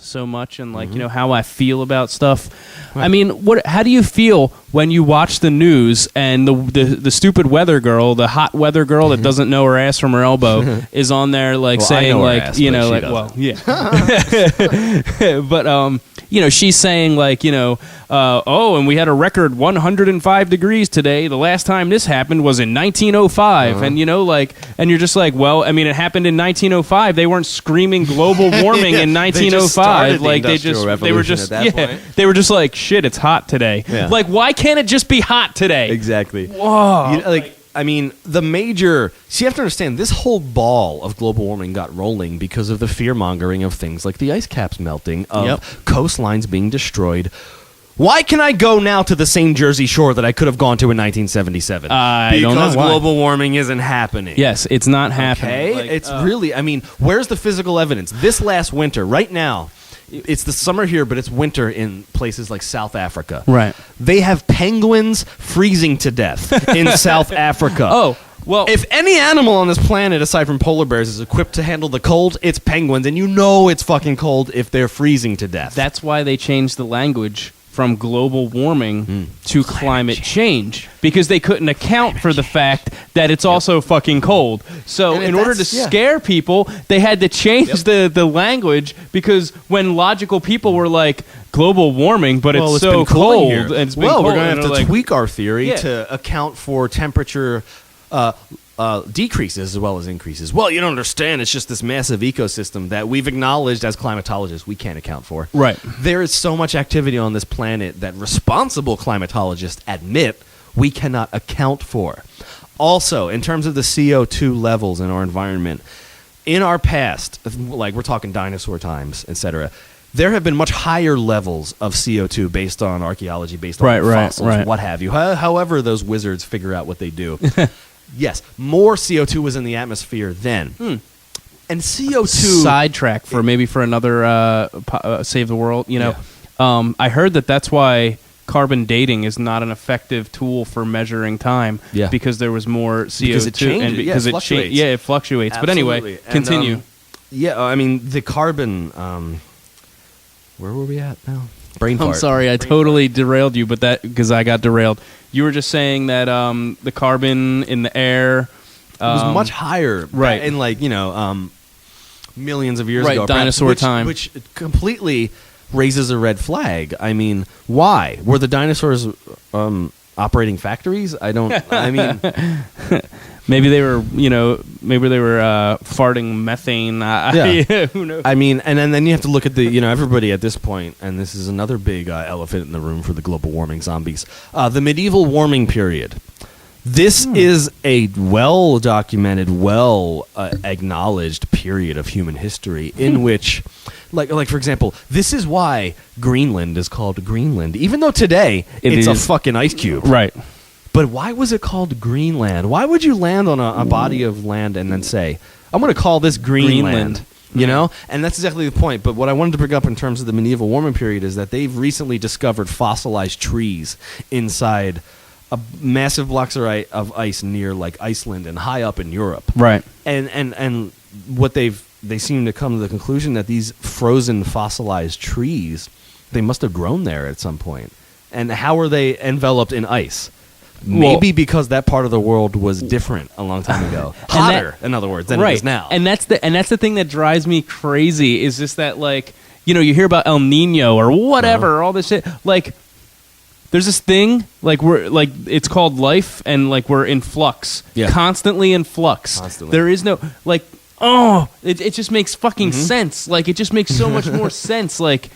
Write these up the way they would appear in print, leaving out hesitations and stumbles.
so much and like how I feel about stuff. Right. I mean, how do you feel when you watch the news and the stupid weather girl, the hot weather girl that doesn't know her ass from her elbow is on there like saying like ass, but she's saying like and we had a record 105 degrees today. The last time this happened was in 1905 and and you're just like, well, I mean, it happened in 1905. They weren't screaming global warming in 1905. They were just like, shit, it's hot today. Yeah. Like, why can't it just be hot today? Exactly. Whoa. I mean, the major... So you have to understand, this whole ball of global warming got rolling because of the fear-mongering of things like the ice caps melting, of coastlines being destroyed. Why can I go now to the same Jersey Shore that I could have gone to in 1977? I don't know why. Because global warming isn't happening. Yes, it's not happening. Okay? It's really... I mean, where's the physical evidence? This last winter, right now... It's the summer here, but it's winter in places like South Africa. Right. They have penguins freezing to death in South Africa. Oh, well... If any animal on this planet, aside from polar bears, is equipped to handle the cold, it's penguins. And you know it's fucking cold if they're freezing to death. That's why they changed the language from global warming to climate change. Because they couldn't account for the fact that it's also fucking cold. So in order to scare people, they had to change the language, because when logical people were like, global warming, but it's so cold. And it's been cold, we're going to have to tweak our theory to account for temperature decreases as well as increases. Well, you don't understand. It's just this massive ecosystem that we've acknowledged as climatologists we can't account for. Right. There is so much activity on this planet that responsible climatologists admit we cannot account for. Also, in terms of the CO2 levels in our environment, in our past, like we're talking dinosaur times, etc., there have been much higher levels of CO2 based on archaeology, based on fossils, what have you. However those wizards figure out what they do. Yes, more CO2 was in the atmosphere then. And CO2... Sidetrack for another Save the World, I heard that's why carbon dating is not an effective tool for measuring time, because there was more CO2. Because it changes. And because it fluctuates. Absolutely. But anyway, continue. I mean, the carbon... where were we at now? Brain fart. I'm sorry, I totally derailed you, but because I got derailed. You were just saying that the carbon in the air was much higher, right? In millions of years ago, dinosaur time, which completely raises a red flag. I mean, why were the dinosaurs operating factories? I mean. Maybe they were, farting methane. Who knows? I mean, and then you have to look at the, everybody at this point, and this is another big elephant in the room for the global warming zombies. The medieval warming period. This is a well-documented, acknowledged period of human history in which, like for example, this is why Greenland is called Greenland, even though today it's a fucking ice cube. Right. But why was it called Greenland? Why would you land on a body of land and then say, I'm going to call this Greenland? And that's exactly the point. But what I wanted to bring up in terms of the medieval warming period is that they've recently discovered fossilized trees inside massive blocks of ice near like Iceland and high up in Europe. Right. And what they seem to come to the conclusion that these frozen fossilized trees, they must have grown there at some point. And how are they enveloped in ice? Maybe because that part of the world was different a long time ago. Hotter, in other words, than it is now. And that's the thing that drives me crazy is just that, like, you hear about El Nino or whatever, all this shit. Like, there's this thing, like, it's called life, and, like, we're in flux. Yeah. Constantly in flux. Constantly. There is no, like, it just makes fucking sense. Like, it just makes so much more sense. Like,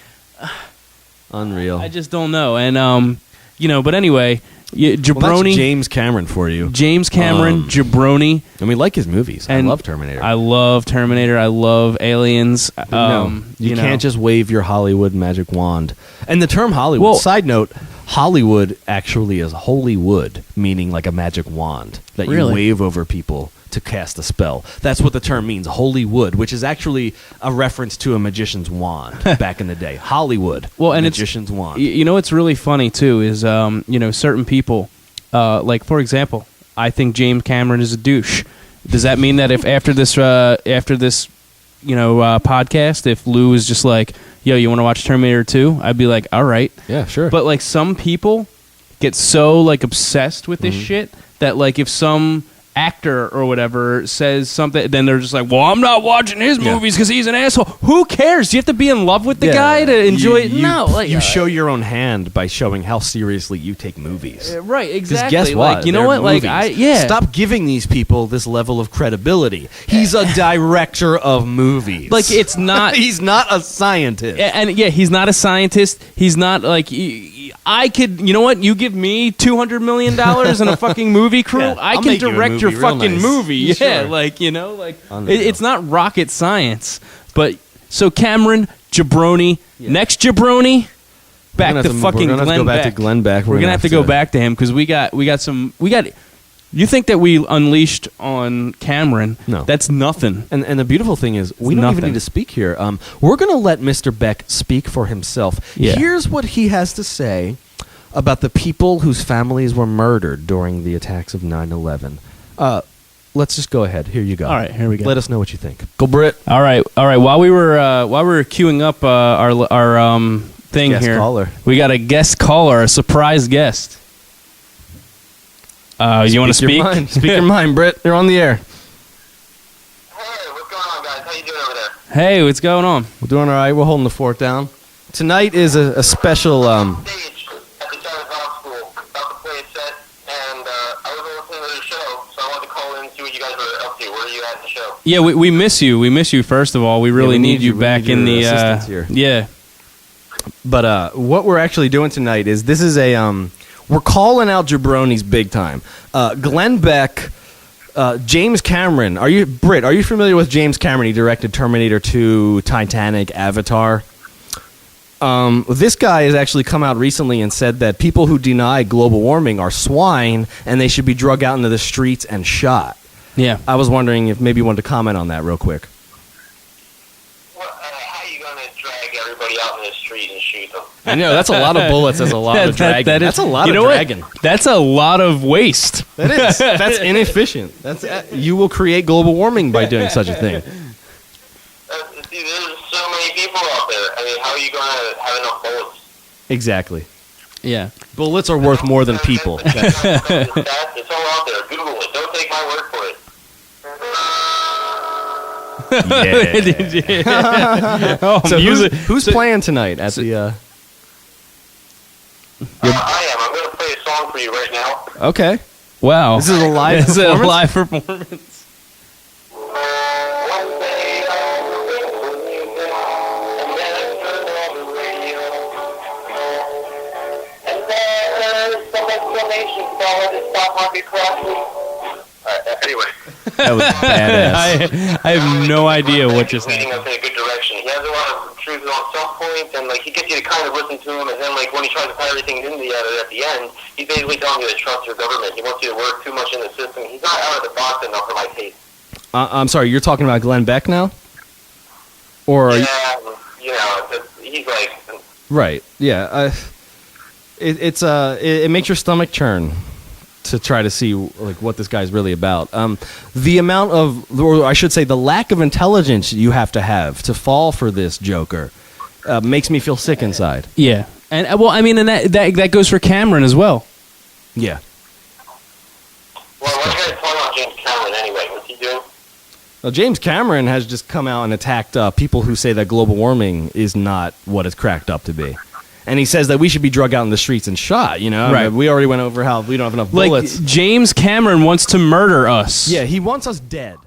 unreal. I just don't know. And, but anyway... Jabroni, well, that's James Cameron for you. James Cameron, Jabroni. And we like his movies. And I love Terminator. I love Aliens. You can't just wave your Hollywood magic wand. And the term Hollywood, side note, Hollywood actually is holy wood, meaning like a magic wand that you wave over people to cast a spell. That's what the term means, holy wood, which is actually a reference to a magician's wand back in the day. Hollywood, magician's wand. What's really funny too is certain people, like for example, I think James Cameron is a douche. Does that mean that if after this podcast, if Lou is just like, yo, you want to watch Terminator 2? I'd be like, all right. Yeah, sure. But like some people get so like obsessed with this shit that like if some actor or whatever says something, then they're just like, well, I'm not watching his movies because he's an asshole. Who cares? Do you have to be in love with the guy to enjoy it? No, like you show your own hand by showing how seriously you take movies. Right, 'Cause exactly. guess what? Like, you know They're what? Like movies. Stop giving these people this level of credibility. He's a director of movies. Like it's not. He's not a scientist. And yeah, he's not a scientist. He's not like I could. You know what? You give me $200 million and a fucking movie crew. Yeah, I I'll can make you a direct your movie real fucking nice. movie. Yeah, Sure. like you know, like Unreal. it's not rocket science. But so Cameron Jabroni, next Jabroni, back to fucking we're gonna have to Glenn go back Beck. to Glenn Beck. We're gonna have to go back to him because we got. You think that we unleashed on Cameron? No. That's nothing. And the beautiful thing is, we don't nothing. even need to speak here. We're going to let Mr. Beck speak for himself. Yeah. Here's what he has to say about the people whose families were murdered during the attacks of 9/11. Let's just go ahead. Here you go. All right, here we go. Let us know what you think. Go, Britt. All right. While we were queuing up our thing Guest here, caller. we got a guest caller, a surprise guest. You want to speak? Your mind. Speak your mind, Britt. You're on the air. Hey, what's going on, guys? How you doing over there? Hey, what's going on? We're doing all right. We're holding the fort down. Tonight is a special... Stage at the Chinese Rock School, about to play a set, and I was listening to the show, so I wanted to call in and see what you guys were up to. Where are you at in the show? Yeah, we miss you. We miss you. First of all, we really we need need you you. We back need in your the. assistance here. Yeah. But what we're actually doing tonight is this is a we're calling out jabronis big time. Glenn Beck, James Cameron. Are you familiar with James Cameron? He directed Terminator 2, Titanic, Avatar. This guy has actually come out recently and said that people who deny global warming are swine and they should be drug out into the streets and shot. Yeah. I was wondering if maybe you wanted to comment on that real quick. Well, how are you going to drag everybody out in the street and shoot them? I know that's a lot of bullets. That's a lot of dragging. That's a lot you of know what? dragging. That's a lot of waste. That is. That's inefficient. That's you will create global warming by doing such a thing. See, there's so many people out there. I mean, how are you going to have enough bullets? Exactly. Yeah. Bullets are worth more than people. It's all out there. Google it. Don't take my word for it. Oh, So music. who's playing tonight at the? I am. I'm going to play a song for you right now. Okay. Wow. This is a live This is a performance? live performance. One day I'll wait for you, and then I turn on the radio. And there's some exclamation star to stop my crashing. Anyway. That was badass. I have no idea what just leading happened. us in a good direction. He has a lot of truth on some points, and like he gets you to kind of listen to him. And then like when he tries to tie everything in at the end, he's basically telling you to trust your government. He wants you to work too much in the system. He's not out of the box enough for my taste. I'm sorry. You're talking about Glenn Beck now, or are you, You know, he's like. right? Yeah. It makes your stomach churn to try to see like what this guy's really about. The amount of, or I should say, the lack of intelligence you have to fall for this Joker makes me feel sick inside. Yeah. And well, I mean, and that goes for Cameron as well. Yeah. Well, what guys talking about James Cameron anyway? What's he doing? Well, James Cameron has just come out and attacked people who say that global warming is not what it's cracked up to be. And he says that we should be drug out in the streets and shot, you know? Right. I mean, we already went over how we don't have enough Like bullets. James Cameron wants to murder us. Yeah, he wants us dead.